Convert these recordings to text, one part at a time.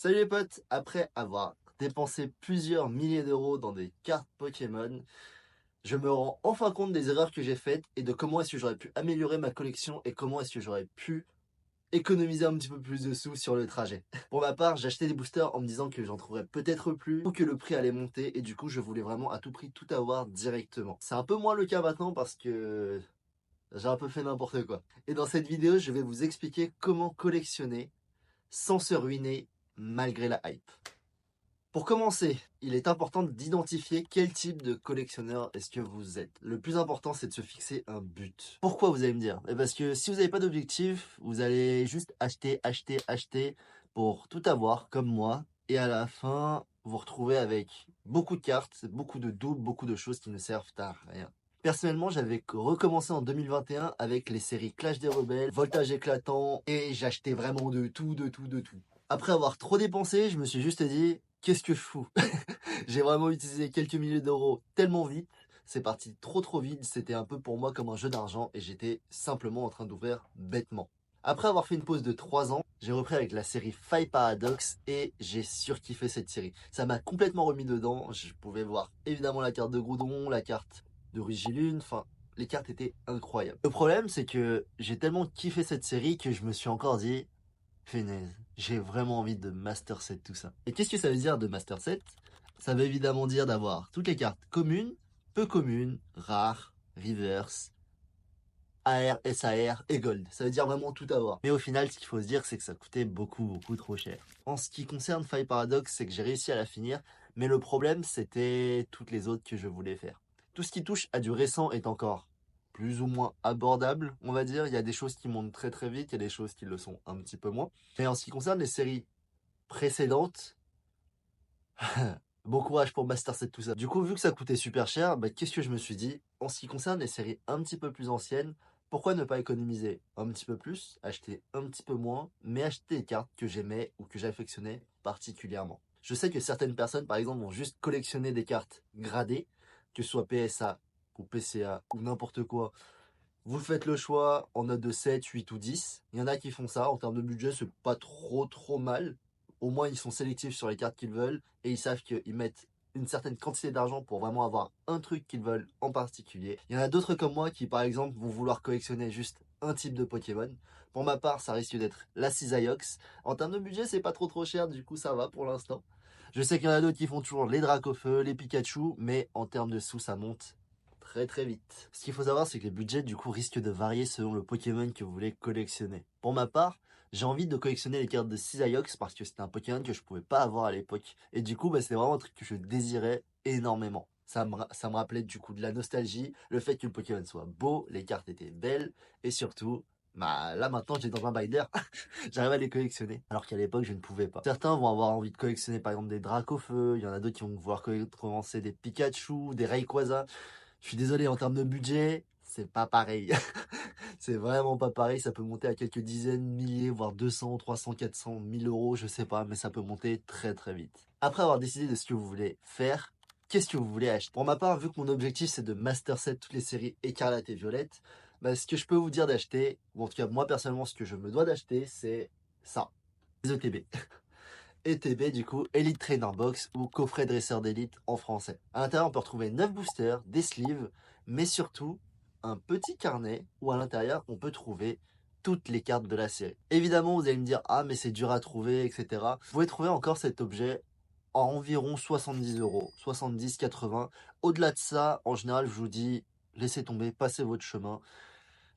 Salut les potes, après avoir dépensé plusieurs milliers d'euros dans des cartes Pokémon, je me rends enfin compte des erreurs que j'ai faites et de comment est-ce que j'aurais pu améliorer ma collection et comment est-ce que j'aurais pu économiser un petit peu plus de sous sur le trajet. Pour ma part, j'ai acheté des boosters en me disant que j'en trouverais peut-être plus ou que le prix allait monter et du coup je voulais vraiment à tout prix tout avoir directement. C'est un peu moins le cas maintenant parce que j'ai un peu fait n'importe quoi. Et dans cette vidéo, je vais vous expliquer comment collectionner sans se ruiner malgré la hype. Pour commencer, il est important d'identifier quel type de collectionneur est-ce que vous êtes. Le plus important, c'est de se fixer un but. Pourquoi, vous allez me dire? Parce que si vous n'avez pas d'objectif, vous allez juste acheter, acheter, acheter pour tout avoir, comme moi, et à la fin, vous retrouvez avec beaucoup de cartes, beaucoup de doubles, beaucoup de choses qui ne servent à rien. Personnellement, j'avais recommencé en 2021 avec les séries Clash des Rebelles, Voltage éclatant, et j'achetais vraiment de tout, de tout, de tout. Après avoir trop dépensé, je me suis juste dit, qu'est-ce que je fous? J'ai vraiment utilisé quelques milliers d'euros tellement vite, c'est parti trop vite, c'était un peu pour moi comme un jeu d'argent et j'étais simplement en train d'ouvrir bêtement. Après avoir fait une pause de 3 ans, j'ai repris avec la série Five Paradox et j'ai surkiffé cette série. Ça m'a complètement remis dedans, je pouvais voir évidemment la carte de Groudon, la carte de Rigilune, enfin les cartes étaient incroyables. Le problème c'est que j'ai tellement kiffé cette série que je me suis encore dit, punaise, j'ai vraiment envie de master set tout ça. Et qu'est-ce que ça veut dire de master set? Ça veut évidemment dire d'avoir toutes les cartes communes, peu communes, rares, reverse, AR, SAR et Gold. Ça veut dire vraiment tout avoir. Mais au final, ce qu'il faut se dire, c'est que ça coûtait beaucoup trop cher. En ce qui concerne Five Paradox, c'est que j'ai réussi à la finir, mais le problème, c'était toutes les autres que je voulais faire. Tout ce qui touche à du récent est encore plus ou moins abordable, on va dire. Il y a des choses qui montent très vite, il y a des choses qui le sont un petit peu moins. Mais en ce qui concerne les séries précédentes, bon courage pour Master Set tout ça. Du coup, vu que ça coûtait super cher, qu'est-ce que je me suis dit? En ce qui concerne les séries un petit peu plus anciennes, pourquoi ne pas économiser un petit peu plus, acheter un petit peu moins, mais acheter des cartes que j'aimais ou que j'affectionnais particulièrement. Je sais que certaines personnes, par exemple, vont juste collectionner des cartes gradées, que ce soit PSA ou PCA ou n'importe quoi. Vous faites le choix en note de 7, 8 ou 10. Il y en a qui font ça. En termes de budget, c'est pas trop mal. Au moins, ils sont sélectifs sur les cartes qu'ils veulent et ils savent qu'ils mettent une certaine quantité d'argent pour vraiment avoir un truc qu'ils veulent en particulier. Il y en a d'autres comme moi qui, par exemple, vont vouloir collectionner juste un type de Pokémon. Pour ma part, ça risque d'être la Cisaiox. En termes de budget, c'est pas trop cher, du coup, ça va pour l'instant. Je sais qu'il y en a d'autres qui font toujours les Dracofeu, les Pikachu, mais en termes de sous, ça monte très vite. Ce qu'il faut savoir, c'est que les budgets du coup risquent de varier selon le Pokémon que vous voulez collectionner. Pour ma part, j'ai envie de collectionner les cartes de Cisaiox parce que c'était un Pokémon que je pouvais pas avoir à l'époque. Et du coup, c'est vraiment un truc que je désirais énormément. Ça me rappelait du coup de la nostalgie, le fait que le Pokémon soit beau, les cartes étaient belles, et surtout, là maintenant j'ai dans un binder, j'arrive à les collectionner, alors qu'à l'époque je ne pouvais pas. Certains vont avoir envie de collectionner par exemple des Dracofeu, il y en a d'autres qui vont vouloir commencer des Pikachu, des Rayquaza. Je suis désolé, en termes de budget, c'est pas pareil. C'est vraiment pas pareil. Ça peut monter à quelques dizaines, milliers, voire 200, 300, 400, 1000 euros, je sais pas, mais ça peut monter très vite. Après avoir décidé de ce que vous voulez faire, qu'est-ce que vous voulez acheter? Pour ma part, vu que mon objectif c'est de master set toutes les séries Écarlate et Violette, ce que je peux vous dire d'acheter, ou en tout cas moi personnellement ce que je me dois d'acheter, c'est ça. Les ETB. ETB du coup, Elite Trainer Box ou coffret dresseur d'élite en français. À l'intérieur, on peut retrouver 9 boosters, des sleeves, mais surtout un petit carnet où à l'intérieur, on peut trouver toutes les cartes de la série. Évidemment, vous allez me dire, ah mais c'est dur à trouver, etc. Vous pouvez trouver encore cet objet à environ 70 euros, 70, 80. Au-delà de ça, en général, je vous dis, laissez tomber, passez votre chemin.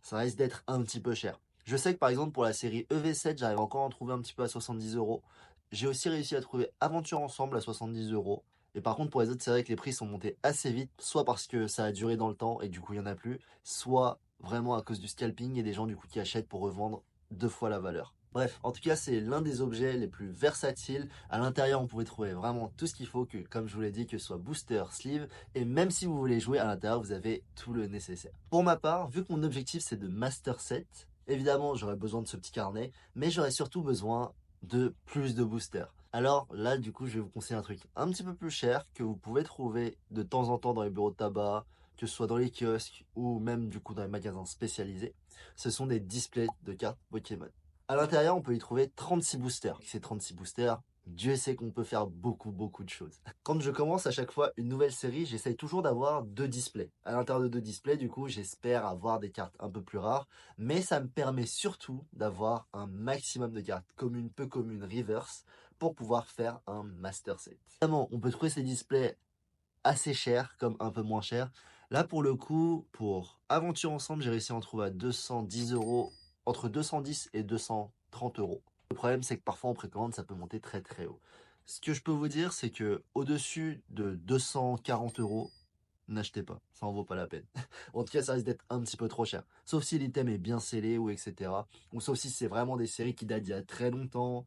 Ça risque d'être un petit peu cher. Je sais que par exemple pour la série EV7, j'arrive encore à en trouver un petit peu à 70 euros. J'ai aussi réussi à trouver Aventure Ensemble à 70 euros. Et par contre, pour les autres, c'est vrai que les prix sont montés assez vite, soit parce que ça a duré dans le temps et du coup, il n'y en a plus, soit vraiment à cause du scalping et des gens du coup qui achètent pour revendre 2 fois la valeur. Bref, en tout cas, c'est l'un des objets les plus versatiles. À l'intérieur, on pourrait trouver vraiment tout ce qu'il faut, que, comme je vous l'ai dit, que ce soit booster, sleeve, et même si vous voulez jouer à l'intérieur, vous avez tout le nécessaire. Pour ma part, vu que mon objectif c'est de master set, évidemment, j'aurais besoin de ce petit carnet, mais j'aurais surtout besoin de plus de boosters. Alors là, du coup, je vais vous conseiller un truc un petit peu plus cher que vous pouvez trouver de temps en temps dans les bureaux de tabac, que ce soit dans les kiosques ou même du coup dans les magasins spécialisés. Ce sont des displays de cartes Pokémon. À l'intérieur, on peut y trouver 36 boosters. Ces 36 boosters, Dieu sait qu'on peut faire beaucoup de choses. Quand je commence à chaque fois une nouvelle série, j'essaye toujours d'avoir 2 displays. À l'intérieur de 2 displays, du coup, j'espère avoir des cartes un peu plus rares, mais ça me permet surtout d'avoir un maximum de cartes communes, peu communes, reverse, pour pouvoir faire un master set. Évidemment, on peut trouver ces displays assez chers, comme un peu moins chers. Là, pour le coup, pour Aventure Ensemble, j'ai réussi à en trouver à 210 euros, entre 210 et 230 euros. Le problème, c'est que parfois en précommande, ça peut monter très haut. Ce que je peux vous dire, c'est que au-dessus de 240 euros, n'achetez pas, ça en vaut pas la peine. En tout cas, ça risque d'être un petit peu trop cher. Sauf si l'item est bien scellé ou etc. Ou sauf si c'est vraiment des séries qui datent d'il y a très longtemps.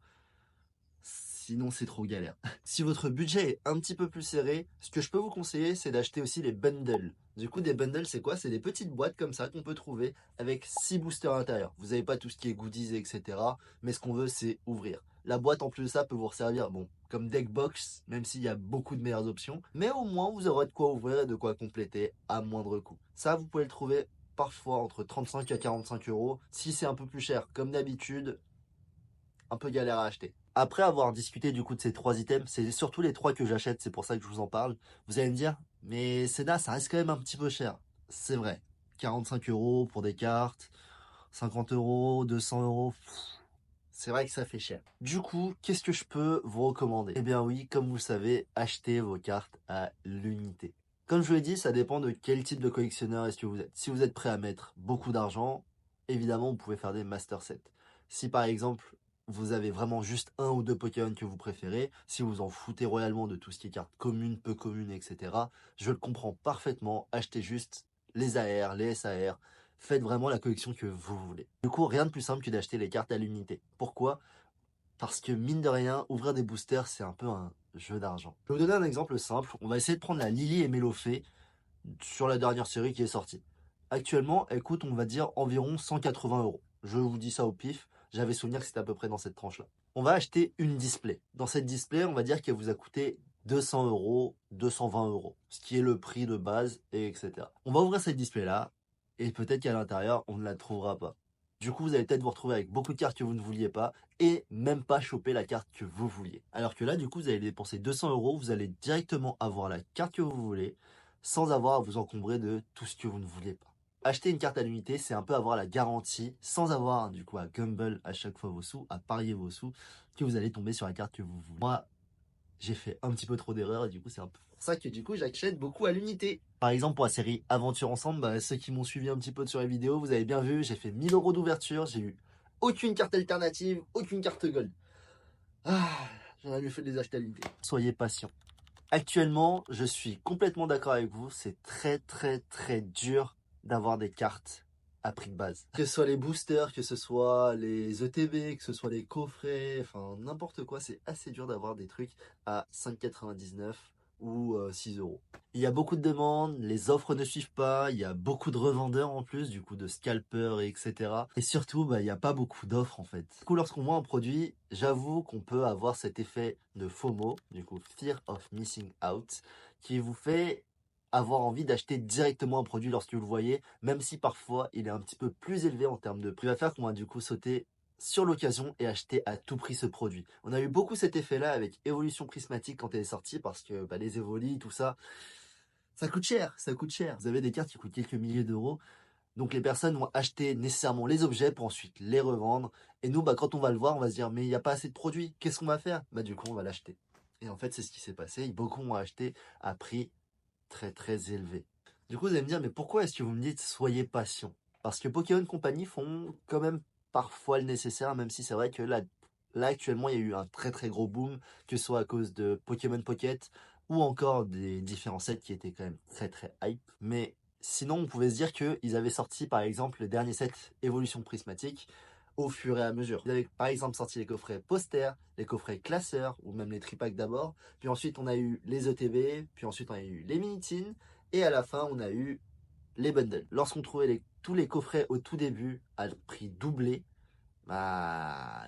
Sinon, c'est trop galère. Si votre budget est un petit peu plus serré, ce que je peux vous conseiller, c'est d'acheter aussi les bundles. Du coup, des bundles, c'est quoi? C'est des petites boîtes comme ça qu'on peut trouver avec 6 boosters à l'intérieur. Vous n'avez pas tout ce qui est goodies, etc. Mais ce qu'on veut, c'est ouvrir. La boîte, en plus de ça, peut vous servir, bon, comme deck box, même s'il y a beaucoup de meilleures options. Mais au moins, vous aurez de quoi ouvrir et de quoi compléter à moindre coût. Ça, vous pouvez le trouver parfois entre 35 à 45 euros. Si c'est un peu plus cher, comme d'habitude, un peu galère à acheter. Après avoir discuté du coup de ces 3 items, c'est surtout les 3 que j'achète, c'est pour ça que je vous en parle. Vous allez me dire, mais Seda, ça reste quand même un petit peu cher. C'est vrai. 45 euros pour des cartes, 50 euros, 200 euros. C'est vrai que ça fait cher. Du coup, qu'est-ce que je peux vous recommander? Eh bien oui, comme vous le savez, achetez vos cartes à l'unité. Comme je vous l'ai dit, ça dépend de quel type de collectionneur est-ce que vous êtes. Si vous êtes prêt à mettre beaucoup d'argent, évidemment, vous pouvez faire des master sets. Si par exemple, vous avez vraiment juste un ou deux Pokémon que vous préférez, si vous en foutez royalement de tout ce qui est cartes communes, peu communes, etc., je le comprends parfaitement. Achetez juste les AR, les SAR, faites vraiment la collection que vous voulez. Du coup, rien de plus simple que d'acheter les cartes à l'unité. Pourquoi? Parce que mine de rien, ouvrir des boosters, c'est un peu un jeu d'argent. Je vais vous donner un exemple simple. On va essayer de prendre la Lily et Mélofée sur la dernière série qui est sortie. Actuellement, elle coûte, on va dire, environ 180 euros. Je vous dis ça au pif. J'avais souvenir que c'était à peu près dans cette tranche-là. On va acheter une display. Dans cette display, on va dire qu'elle vous a coûté 200 euros, 220 euros, ce qui est le prix de base, et etc. On va ouvrir cette display-là, et peut-être qu'à l'intérieur, on ne la trouvera pas. Du coup, vous allez peut-être vous retrouver avec beaucoup de cartes que vous ne vouliez pas, et même pas choper la carte que vous vouliez. Alors que là, du coup, vous allez dépenser 200 euros, vous allez directement avoir la carte que vous voulez, sans avoir à vous encombrer de tout ce que vous ne vouliez pas. Acheter une carte à l'unité, c'est un peu avoir la garantie, sans avoir du coup à gamble à chaque fois vos sous, à parier vos sous, que vous allez tomber sur la carte que vous voulez. Moi, j'ai fait un petit peu trop d'erreurs et du coup, c'est un peu pour ça que du coup, j'achète beaucoup à l'unité. Par exemple, pour la série Aventure Ensemble, ceux qui m'ont suivi un petit peu sur les vidéos, vous avez bien vu, j'ai fait 1000 euros d'ouverture, j'ai eu aucune carte alternative, aucune carte gold. Ah, j'aurais mieux fait de les acheter à l'unité. Soyez patient. Actuellement, je suis complètement d'accord avec vous. C'est très dur d'avoir des cartes à prix de base. Que ce soit les boosters, que ce soit les ETB, que ce soit les coffrets, enfin n'importe quoi, c'est assez dur d'avoir des trucs à 5,99 ou 6 euros. Il y a beaucoup de demandes, les offres ne suivent pas, il y a beaucoup de revendeurs en plus, du coup de scalpers et etc. Et surtout, il n'y a pas beaucoup d'offres en fait. Du coup, lorsqu'on voit un produit, j'avoue qu'on peut avoir cet effet de FOMO, du coup Fear of Missing Out, qui vous fait avoir envie d'acheter directement un produit lorsque vous le voyez, même si parfois il est un petit peu plus élevé en termes de prix. Ça va faire qu'on va du coup sauter sur l'occasion et acheter à tout prix ce produit. On a eu beaucoup cet effet-là avec Évolution Prismatique quand elle est sortie, parce que les Evoli, tout ça, ça coûte cher, ça coûte cher. Vous avez des cartes qui coûtent quelques milliers d'euros. Donc les personnes vont acheter nécessairement les objets pour ensuite les revendre. Et nous, quand on va le voir, on va se dire, mais il n'y a pas assez de produits, qu'est-ce qu'on va faire? Du coup, on va l'acheter. Et en fait, c'est ce qui s'est passé. Beaucoup ont acheté à prix très élevé. Du coup, vous allez me dire, mais pourquoi est-ce que vous me dites, soyez patient? Parce que Pokémon Company font quand même parfois le nécessaire, même si c'est vrai que là actuellement, il y a eu un très gros boom, que ce soit à cause de Pokémon Pocket ou encore des différents sets qui étaient quand même très hype. Mais sinon, on pouvait se dire qu'ils avaient sorti par exemple le dernier set Évolution Prismatique au fur et à mesure. Ils avaient par exemple sorti les coffrets posters, les coffrets classeurs ou même les tripacks d'abord. Puis ensuite, on a eu les ETB, puis ensuite, on a eu les mini-tins. Et à la fin, on a eu les bundles. Lorsqu'on trouvait tous les coffrets au tout début à prix doublé, bah,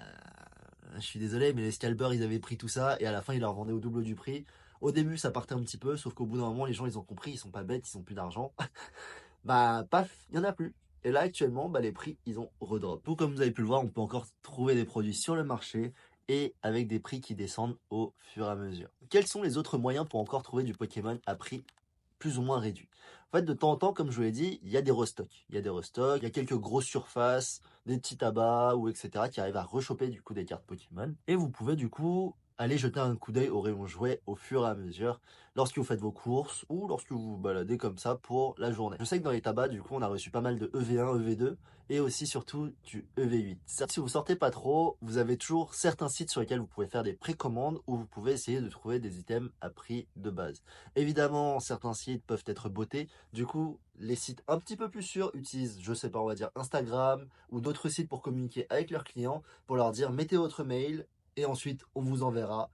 je suis désolé, mais les scalpers, ils avaient pris tout ça et à la fin, ils leur vendaient au double du prix. Au début, ça partait un petit peu, sauf qu'au bout d'un moment, les gens, ils ont compris, ils sont pas bêtes, ils ont plus d'argent. Paf, il y en a plus. Et là, actuellement, les prix, ils ont redrop. Tout comme vous avez pu le voir, on peut encore trouver des produits sur le marché et avec des prix qui descendent au fur et à mesure. Quels sont les autres moyens pour encore trouver du Pokémon à prix plus ou moins réduit? En fait, de temps en temps, comme je vous l'ai dit, il y a des restocks. Il y a quelques grosses surfaces, des petits tabacs ou etc. qui arrivent à rechoper du coup des cartes Pokémon. Et vous pouvez du coup aller jeter un coup d'œil au rayon jouets au fur et à mesure lorsque vous faites vos courses ou lorsque vous vous baladez comme ça pour la journée. Je sais que dans les tabacs, du coup, on a reçu pas mal de EV1, EV2 et aussi surtout du EV8. Si vous sortez pas trop, vous avez toujours certains sites sur lesquels vous pouvez faire des précommandes où vous pouvez essayer de trouver des items à prix de base. Évidemment, certains sites peuvent être bottés. Du coup, les sites un petit peu plus sûrs utilisent, je sais pas, on va dire Instagram ou d'autres sites pour communiquer avec leurs clients, pour leur dire mettez votre mail et ensuite on vous enverra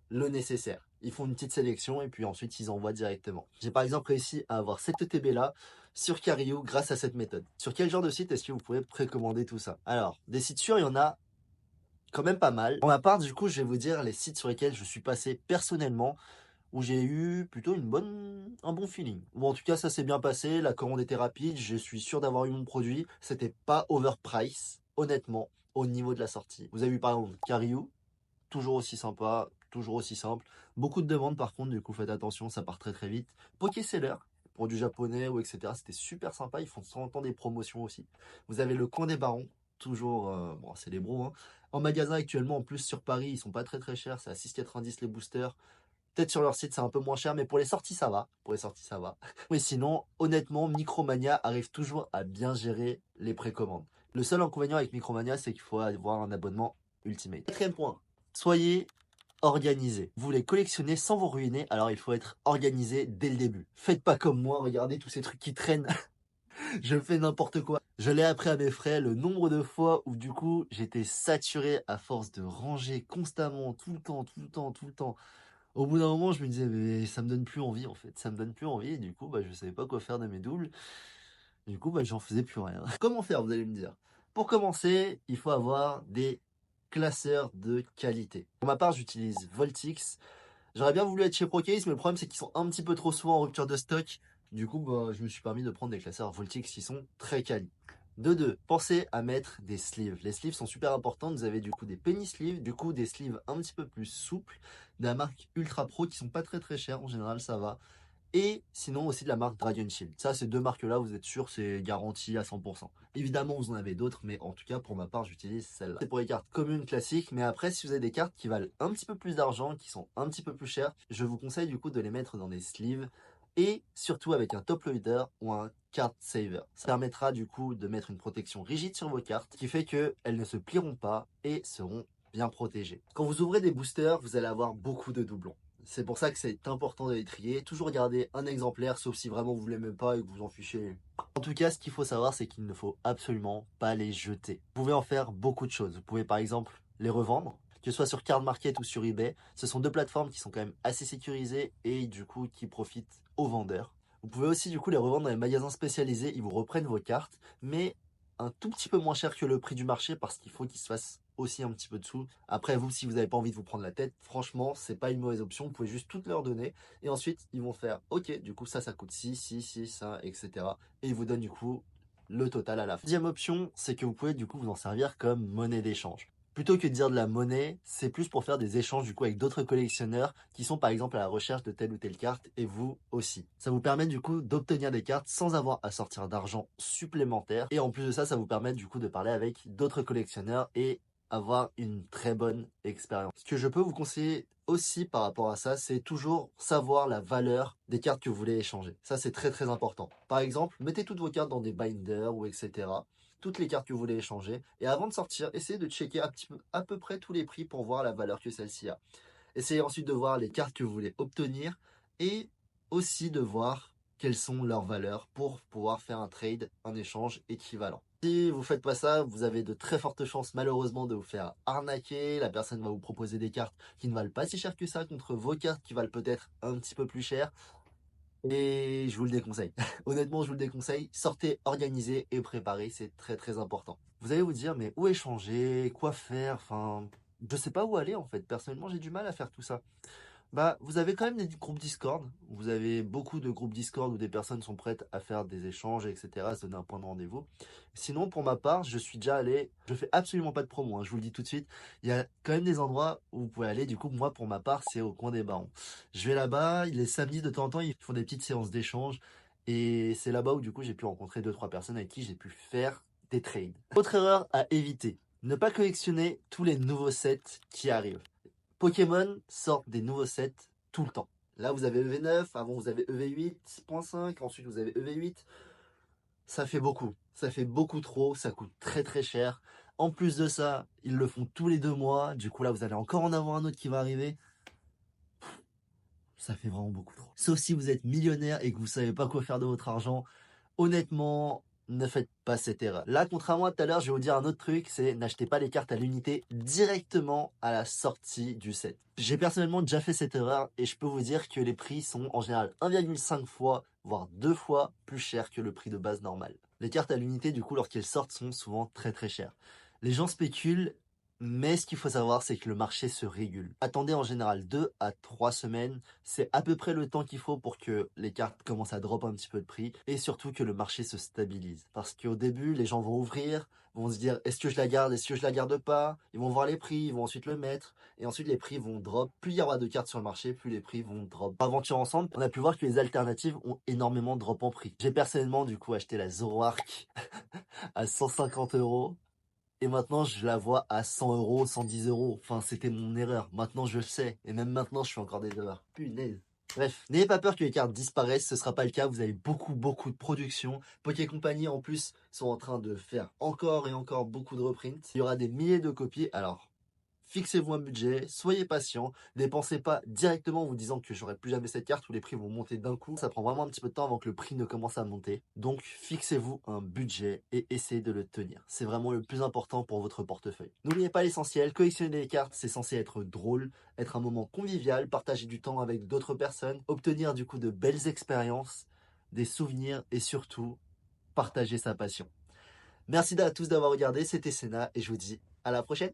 le nécessaire. Ils font une petite sélection et puis ensuite ils envoient directement. J'ai par exemple réussi à avoir cette ETB là sur Cario grâce à cette méthode. Sur quel genre de site est-ce que vous pouvez précommander tout ça? Alors, des sites sûrs, il y en a quand même pas mal. Pour ma part, du coup, je vais vous dire les sites sur lesquels je suis passé personnellement, où j'ai eu plutôt un bon feeling. Bon, en tout cas, ça s'est bien passé, la commande était rapide, je suis sûr d'avoir eu mon produit. C'était pas overprice, honnêtement, au niveau de la sortie. Vous avez vu par exemple Cario, toujours aussi sympa, toujours aussi simple. Beaucoup de demandes par contre, du coup faites attention, ça part très très vite. Pokéseller, pour du japonais ou etc. C'était super sympa, ils font de temps en temps des promotions aussi. Vous avez le coin des barons, toujours, bon c'est les bros, hein. En magasin actuellement, en plus sur Paris, ils sont pas très très chers, c'est à 6,90 les boosters. Peut-être sur leur site c'est un peu moins cher, mais pour les sorties ça va. Pour les sorties ça va. Oui, sinon, honnêtement, Micromania arrive toujours à bien gérer les précommandes. Le seul inconvénient avec Micromania, c'est qu'il faut avoir un abonnement Ultimate. Quatrième point, soyez organisé. Vous voulez collectionner sans vous ruiner, alors il faut être organisé dès le début. Faites pas comme moi, regardez tous ces trucs qui traînent. Je fais n'importe quoi. Je l'ai appris à mes frais le nombre de fois où du coup j'étais saturé à force de ranger constamment, tout le temps, tout le temps, tout le temps. Au bout d'un moment, je me disais, mais ça me donne plus envie en fait. Ça me donne plus envie et du coup, bah, je savais pas quoi faire de mes doubles. Du coup, bah, j'en faisais plus rien. Comment faire, vous allez me dire? Pour commencer, il faut avoir des classeurs de qualité. Pour ma part, j'utilise Voltix. J'aurais bien voulu être chez Procase, mais le problème c'est qu'ils sont un petit peu trop souvent en rupture de stock. Du coup, bah, je me suis permis de prendre des classeurs Voltix qui sont très quali. De deux, pensez à mettre des sleeves. Les sleeves sont super importantes. Vous avez du coup des penny sleeves, du coup des sleeves un petit peu plus souples, de la marque Ultra Pro qui sont pas très très chères. En général, ça va. Et sinon aussi de la marque Dragon Shield. Ça, ces deux marques-là, vous êtes sûr, c'est garanti à 100%. Évidemment, vous en avez d'autres, mais en tout cas, pour ma part, j'utilise celle-là. C'est pour les cartes communes classiques, mais après, si vous avez des cartes qui valent un petit peu plus d'argent, qui sont un petit peu plus chères, je vous conseille du coup de les mettre dans des sleeves et surtout avec un top loader ou un card saver. Ça permettra du coup de mettre une protection rigide sur vos cartes, qui fait qu'elles ne se plieront pas et seront bien protégées. Quand vous ouvrez des boosters, vous allez avoir beaucoup de doublons. C'est pour ça que c'est important de les trier. Toujours garder un exemplaire, sauf si vraiment vous ne l'aimez pas et que vous en fichez. En tout cas, ce qu'il faut savoir, c'est qu'il ne faut absolument pas les jeter. Vous pouvez en faire beaucoup de choses. Vous pouvez par exemple les revendre, que ce soit sur Card Market ou sur eBay. Ce sont deux plateformes qui sont quand même assez sécurisées et du coup qui profitent aux vendeurs. Vous pouvez aussi du coup les revendre dans les magasins spécialisés. Ils vous reprennent vos cartes, mais un tout petit peu moins cher que le prix du marché parce qu'il faut qu'ils se fassent aussi un petit peu de sous. Après, vous, si vous n'avez pas envie de vous prendre la tête, franchement, c'est pas une mauvaise option. Vous pouvez juste toutes leur donner. Et ensuite, ils vont faire, ok, du coup, ça coûte ci, ça, etc. Et ils vous donnent du coup le total à la fin. Deuxième option, c'est que vous pouvez du coup vous en servir comme monnaie d'échange. Plutôt que de dire de la monnaie, c'est plus pour faire des échanges du coup avec d'autres collectionneurs qui sont par exemple à la recherche de telle ou telle carte et vous aussi. Ça vous permet du coup d'obtenir des cartes sans avoir à sortir d'argent supplémentaire et en plus de ça, ça vous permet du coup de parler avec d'autres collectionneurs et avoir une très bonne expérience. Ce que je peux vous conseiller aussi par rapport à ça, c'est toujours savoir la valeur des cartes que vous voulez échanger. Ça, c'est très très important. Par exemple, mettez toutes vos cartes dans des binders ou etc. Toutes les cartes que vous voulez échanger. Et avant de sortir, essayez de checker à peu près tous les prix pour voir la valeur que celle-ci a. Essayez ensuite de voir les cartes que vous voulez obtenir et aussi de voir quelles sont leurs valeurs pour pouvoir faire un trade, un échange équivalent. Si vous faites pas ça, vous avez de très fortes chances malheureusement de vous faire arnaquer. La personne va vous proposer des cartes qui ne valent pas si cher que ça contre vos cartes qui valent peut-être un petit peu plus cher. Et je vous le déconseille. Honnêtement, je vous le déconseille. Sortez organisé et préparé, c'est très très important. Vous allez vous dire, mais où échanger, quoi faire, enfin, je sais pas où aller en fait. Personnellement, j'ai du mal à faire tout ça. Bah, vous avez quand même des groupes Discord. Vous avez beaucoup de groupes Discord où des personnes sont prêtes à faire des échanges, etc., à se donner un point de rendez-vous. Sinon, pour ma part, je suis déjà allé, je fais absolument pas de promo, hein, je vous le dis tout de suite. Il y a quand même des endroits où vous pouvez aller. Du coup, moi, pour ma part, c'est au coin des Barons. Je vais là-bas, les samedis, de temps en temps, ils font des petites séances d'échange. Et c'est là-bas où, du coup, j'ai pu rencontrer deux, trois personnes avec qui j'ai pu faire des trades. Autre erreur à éviter. Ne pas collectionner tous les nouveaux sets qui arrivent. Pokémon sort des nouveaux sets tout le temps. Là, vous avez EV9, avant vous avez EV8.5, ensuite vous avez EV8. Ça fait beaucoup. Ça fait beaucoup trop, ça coûte très très cher. En plus de ça, ils le font tous les 2 mois. Du coup, là, vous allez encore en avoir un autre qui va arriver. Ça fait vraiment beaucoup trop. Sauf si vous êtes millionnaire et que vous savez pas quoi faire de votre argent. Honnêtement, ne faites pas cette erreur. Là, contrairement à tout à l'heure, je vais vous dire un autre truc, c'est n'achetez pas les cartes à l'unité directement à la sortie du set. J'ai personnellement déjà fait cette erreur et je peux vous dire que les prix sont en général 1,5 fois, voire 2 fois plus chers que le prix de base normal. Les cartes à l'unité, du coup, lorsqu'elles sortent, sont souvent très très chères. Les gens spéculent, mais ce qu'il faut savoir, c'est que le marché se régule. Attendez en général 2 à 3 semaines. C'est à peu près le temps qu'il faut pour que les cartes commencent à drop un petit peu de prix et surtout que le marché se stabilise. Parce qu'au début, les gens vont ouvrir, vont se dire est-ce que je la garde, est-ce que je la garde pas. Ils vont voir les prix, ils vont ensuite le mettre et ensuite les prix vont drop. Plus il y aura de cartes sur le marché, plus les prix vont drop. Aventure ensemble, on a pu voir que les alternatives ont énormément drop en prix. J'ai personnellement du coup acheté la Zoroark à 150 € et maintenant, je la vois à 100 euros, 110 euros. Enfin, c'était mon erreur. Maintenant, je le sais. Et même maintenant, je fais encore des erreurs. Punaise. Bref, n'ayez pas peur que les cartes disparaissent, ce sera pas le cas. Vous avez beaucoup, beaucoup de production. Poké Company, en plus, sont en train de faire encore et encore beaucoup de reprints. Il y aura des milliers de copies. Alors, fixez-vous un budget, soyez patient, dépensez pas directement en vous disant que j'aurai plus jamais cette carte où les prix vont monter d'un coup. Ça prend vraiment un petit peu de temps avant que le prix ne commence à monter. Donc fixez-vous un budget et essayez de le tenir. C'est vraiment le plus important pour votre portefeuille. N'oubliez pas l'essentiel, collectionner les cartes, c'est censé être drôle, être un moment convivial, partager du temps avec d'autres personnes, obtenir du coup de belles expériences, des souvenirs et surtout partager sa passion. Merci à tous d'avoir regardé, c'était Senna et je vous dis à la prochaine.